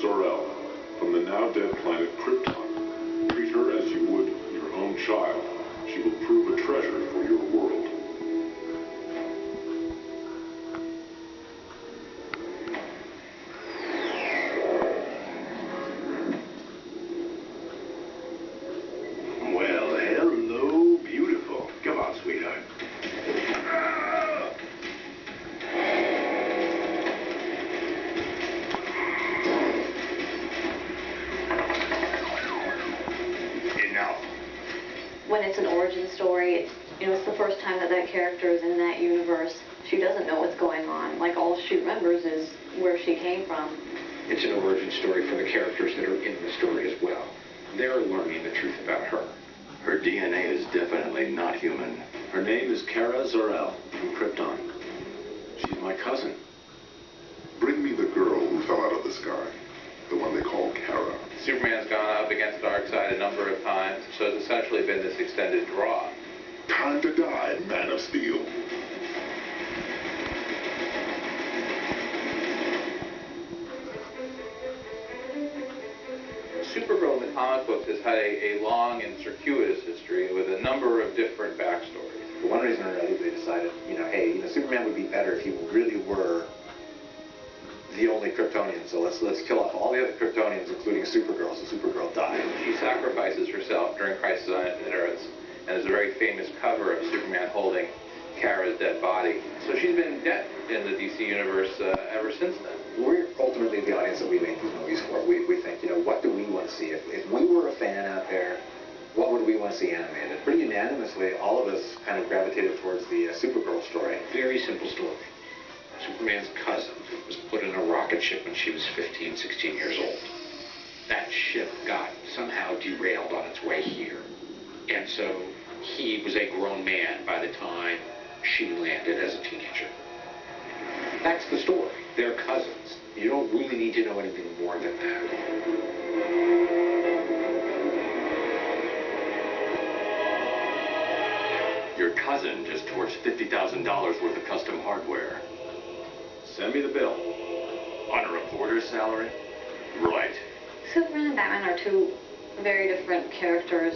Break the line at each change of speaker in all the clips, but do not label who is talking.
Zor-El from the now-dead planet Krypton. Treat her as you would your own child. She will prove a treasure for your world.
Well, hello, beautiful. Come on, sweetheart.
When it's an origin story, it's the first time that that character is in that universe. She doesn't know what's going on. Like, all she remembers is where she came from.
It's an origin story for the characters that are in the story as well. They're learning the truth about her.
Her DNA is definitely not human.
Her name is Kara Zor-El from Krypton. She's my cousin.
Bring me the girl who fell out of the sky. The one they call Kara.
Superman's gone up against Darkseid a number of times, so it's essentially been this extended draw.
Time to die, Man of Steel.
Supergirl in the comic books has had a long and circuitous history with a number of different backstories.
For one reason or another, they decided, hey, Superman would be better if he really were the only Kryptonian. So let's kill off all the other Kryptonians, including Supergirl, so Supergirl died.
She sacrifices herself during Crisis on Infinite Earths, and there's a very famous cover of Superman holding Kara's dead body. So she's been dead in the DC universe ever since then.
We're ultimately the audience that we make these movies for. We think, what do we want to see? If we were a fan out there, what would we want to see animated? Pretty unanimously, all of us kind of gravitated towards the Supergirl story.
Very simple story. Superman's cousin was put in a rocket ship when she was 15, 16 years old. That ship got somehow derailed on its way here. And so he was a grown man by the time she landed as a teenager. That's the story. They're cousins. You don't really need to know anything more than that.
Your cousin just torched $50,000 worth of custom hardware.
Send me the bill.
On a reporter's salary? Right.
Superman and Batman are two very different characters,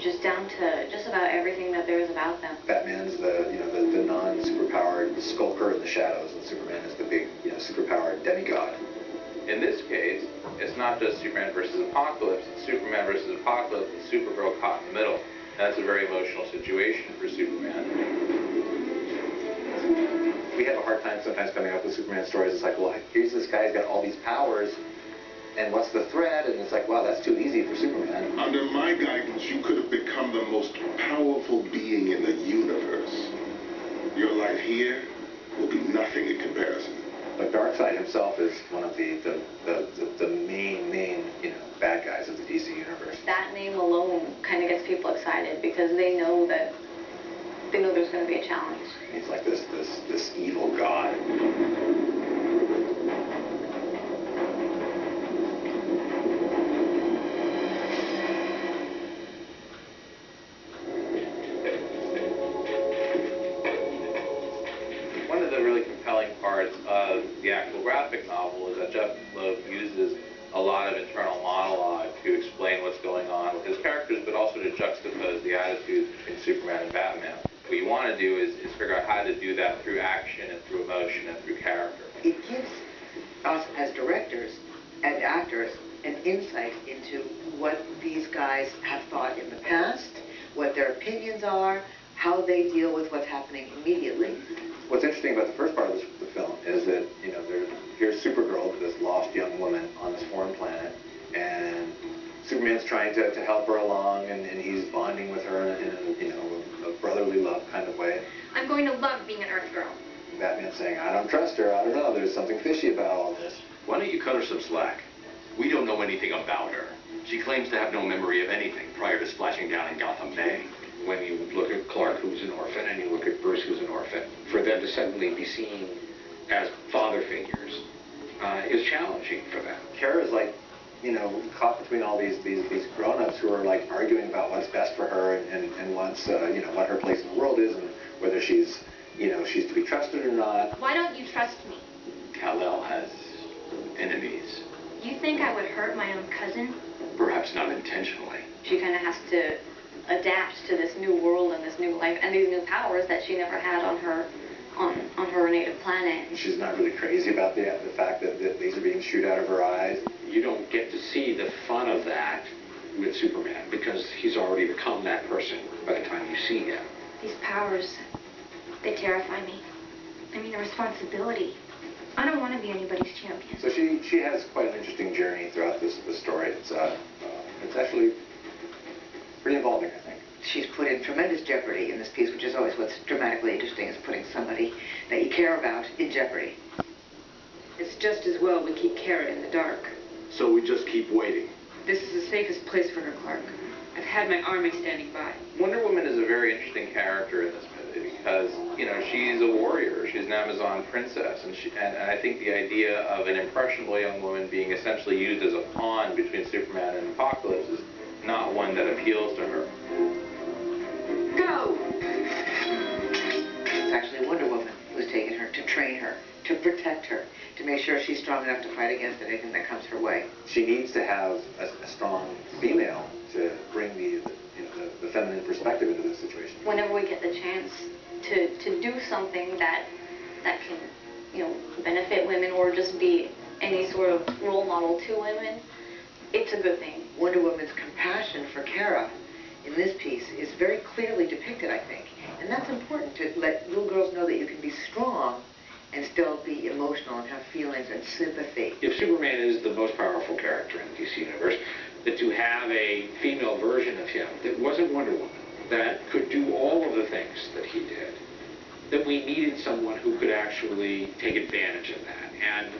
just down to just about everything that there is about them.
Batman's the non-superpowered skulker in the shadows, and Superman is the big, superpowered demigod.
In this case, it's not just Superman versus Apocalypse, it's Superman versus Apocalypse and Supergirl caught in the middle. And that's a very emotional situation for Superman.
We have a hard time sometimes coming up with Superman stories. It's like, well, here's this guy, he's got all these powers, and what's the threat? And it's like, wow, that's too easy for Superman.
Under my guidance, you could have become the most powerful being in the universe. Your life here will be nothing in comparison.
But Darkseid himself is one of the main, bad guys of the DC universe.
That name alone kind of gets people excited because they know there's going to be a challenge.
He's like this evil god.
One of the really compelling parts of the actual graphic novel is that Jeff Loeb uses a lot of internal monologue to explain what's going on with his characters, but also to juxtapose the attitudes between Superman and Batman. What you want to do is figure out how to do that through action and through emotion and through character.
It gives us as directors and actors an insight into what these guys have thought in the past, what their opinions are, how they deal with what's happening immediately.
What's interesting about the first part of the film is that, here's Supergirl, this lost young woman on this foreign planet, and Superman's trying to help her along, and he's bonding with her in a brotherly love kind of way.
I'm going to love being an Earth girl.
Batman's saying, I don't trust her, I don't know, there's something fishy about all this.
Why don't you cut her some slack? We don't know anything about her. She claims to have no memory of anything prior to splashing down in Gotham Bay.
When you look at Clark, who's an orphan, and you look at Bruce, who's an orphan, for them to suddenly be seen as father figures is challenging for them.
Kara's like, caught between all these grown-ups who are like arguing about what's best for her and what's, what her place in the world is and whether she's to be trusted or not.
Why don't you trust me?
Kal-El has enemies.
would hurt my own cousin?
Perhaps not intentionally.
She kind of has to adapt to this new world and this new life and these new powers that she never had on her native planet.
She's not really crazy about the fact that these are being shot out of her eyes.
You don't get to see the fun of that with Superman because he's already become that person by the time you see him.
These powers, they terrify me. I mean, the responsibility. I don't want to be anybody's champion.
So she has quite an interesting journey throughout this story. It's actually pretty involving, I think.
She's put in tremendous jeopardy in this piece, which is always what's dramatically interesting, is putting somebody that you care about in jeopardy.
It's just as well we keep Kara in the dark.
So we just keep waiting.
This is the safest place for her, Clark. I've had my army standing by.
Wonder Woman is a very interesting character in this movie because, you know, she's a warrior. She's an Amazon princess. And I think the idea of an impressionable young woman being essentially used as a pawn between Superman and Apocalypse is not one that appeals to her.
Go!
It's actually Wonder Woman who's taken her to train her, to protect her, to make sure she's strong enough to fight against anything that comes her way.
She needs to have a strong female to bring the feminine perspective into this situation.
Whenever we get the chance to do something that can, you know, benefit women or just be any sort of role model to women, it's a good thing.
Wonder Woman's compassion for Kara in this piece is very clearly depicted, I think. And that's important, to let little girls know that you can be strong and still be emotional and have feelings and sympathy.
If Superman is the most powerful character in the DC universe, that to have a female version of him that wasn't Wonder Woman, that could do all of the things that he did, that we needed someone who could actually take advantage of that. And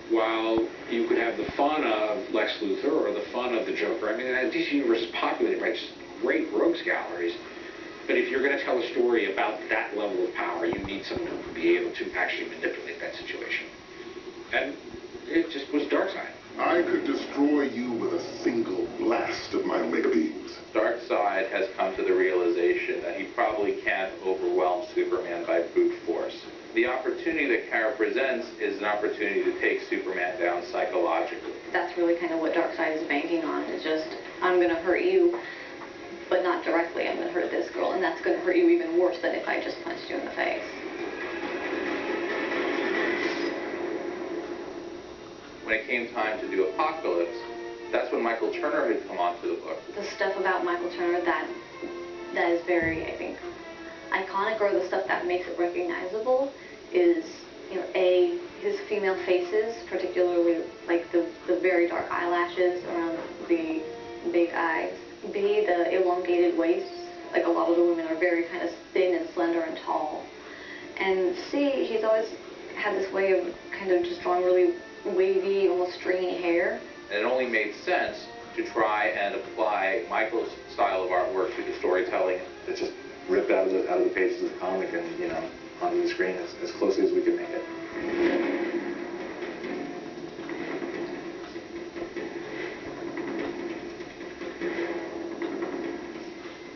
while you could have the fun of Lex Luthor or the fun of the Joker, I mean, the DC universe is populated by just great rogues galleries, but if you're going to tell a story about that level of power, you need someone who can be able to actually manipulate that situation. And it just was Darkseid.
I could destroy you with a single blast of my omega beams.
Darkseid has come to the realization that he probably can't overwhelm Superman by brute force. The opportunity that Kara presents is an opportunity to take Superman down psychologically.
That's really kind of what Darkseid is banking on, is just, I'm going to hurt you, but not directly. I'm going to hurt this girl, and that's going to hurt you even worse than if I just punched you in the face.
When it came time to do Apocalypse, that's when Michael Turner had come onto the book.
The stuff about Michael Turner that is very, I think, iconic, or the stuff that makes it recognizable, is, you know, his female faces, particularly like the very dark eyelashes around the big eyes. B, the elongated waists. Like, a lot of the women are very kind of thin and slender and tall. And C, he's always had this way of kind of just drawing really wavy, almost stringy hair.
And it only made sense to try and apply Michael's style of artwork to the storytelling.
It's just ripped out of the pages of the comic and, you know, onto the screen as closely as we could make it.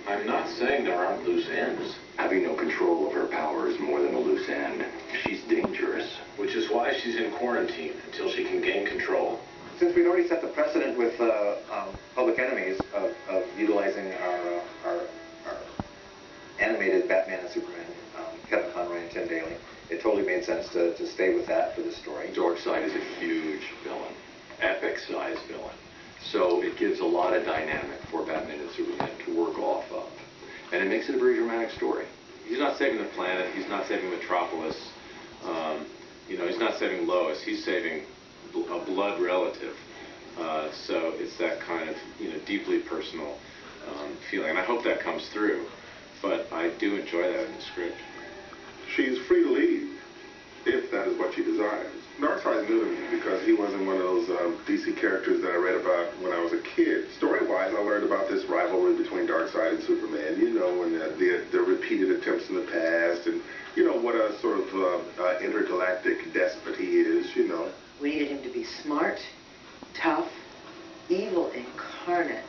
I'm not saying there aren't loose ends.
Having no control of her power is more than a loose end. She's dangerous.
Which is why she's in quarantine, until she can gain control.
Since we'd already set the precedent with Public Enemies of utilizing our animated Batman and Superman, Kevin Conroy and Tim Daly, it totally made sense to stay with that for this story.
Darkseid is a huge villain, epic-sized villain. So it gives a lot of dynamic for Batman and Superman to work off of. And it makes it a very dramatic story. He's not saving the planet, he's not saving Metropolis, you know, he's not saving Lois, he's saving a blood relative. So it's that kind of, you know, deeply personal feeling. And I hope that comes through. But I do enjoy that in the script.
She's free to leave, if that is what she desires. Darkseid's new to me because he wasn't one of those DC characters that I read about when I was a kid. Story-wise, I learned about this rivalry between Darkseid and Superman, you know, and the repeated attempts in the past, and, you know, what a sort of intergalactic despot he is, you know.
We needed him to be smart, tough, evil incarnate,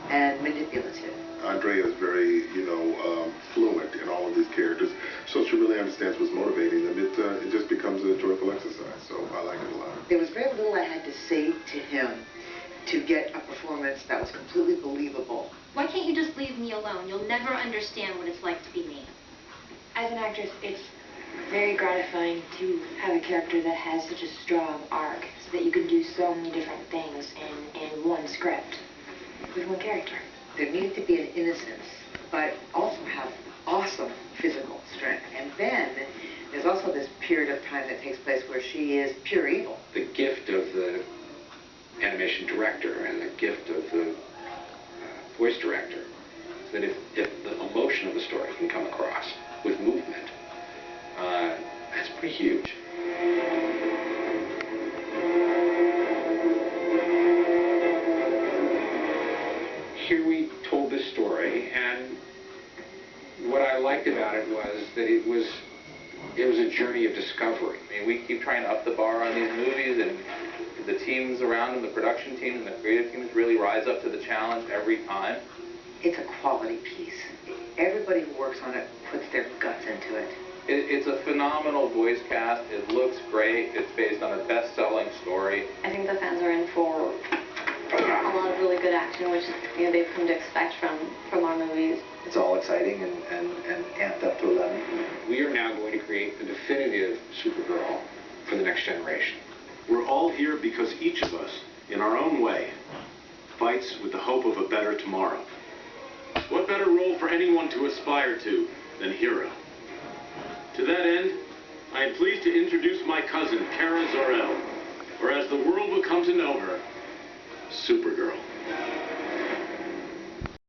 and manipulative.
Andrea is very, you know, fluent in all of these characters, so she really understands what's motivating them. It just becomes a joyful exercise, so I like it a lot.
There was very little I had to say to him to get a performance that was completely believable.
Why can't you just leave me alone? You'll never understand what it's like to be me.
As an actress, it's very gratifying to have a character that has such a strong arc so that you can do so many different things in one script with one character.
There needed to be an innocence, but also have awesome physical strength. And then there's also this period of time that takes place where she is pure evil.
The gift of the animation director and the gift of the voice director is that if the emotion of the story can come across with movement, that's pretty huge. Here we told this story, and what I liked about it was that it was a journey of discovery.
I mean, we keep trying to up the bar on these movies, and the teams around them, the production teams and the creative teams really rise up to the challenge every time.
It's a quality piece. Everybody who works on it puts their guts into it.
It's a phenomenal voice cast. It looks great. It's based on a best-selling story.
I think the fans are in for a lot of really good action, which they've come to expect from our movies.
It's all exciting and amped up to 11.
We are now going to create the definitive Supergirl for the next generation.
We're all here because each of us, in our own way, fights with the hope of a better tomorrow. What better role for anyone to aspire to than hero? To that end, I am pleased to introduce my cousin, Kara Zor-El, or as the world will come to know her, Supergirl.